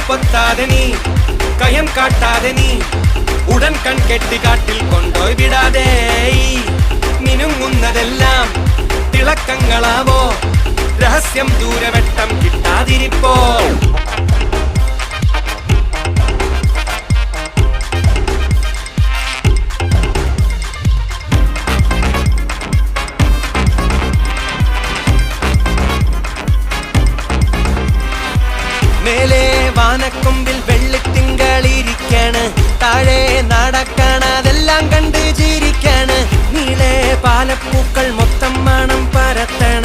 പൊത്താതെ നീ കയം കാട്ടാതെ നീ ഉടൻ കൺകെട്ടി കാട്ടിൽ കൊണ്ടോയി വിടാതെ മിനുങ്ങുന്നതെല്ലാം തിളക്കങ്ങളാവോ രഹസ്യം ദൂരവട്ടം കിട്ടാതിരിപ്പോ മേലെ വാനക്കൊമ്പിൽ വെള്ളിത്തിങ്കളിരിക്കാണ് താഴെ നടക്കണതെല്ലാം കണ്ട് ചിരിക്കാണ് നീളെ പാലപ്പൂക്കൾ മൊത്തം മണം പരത്തണം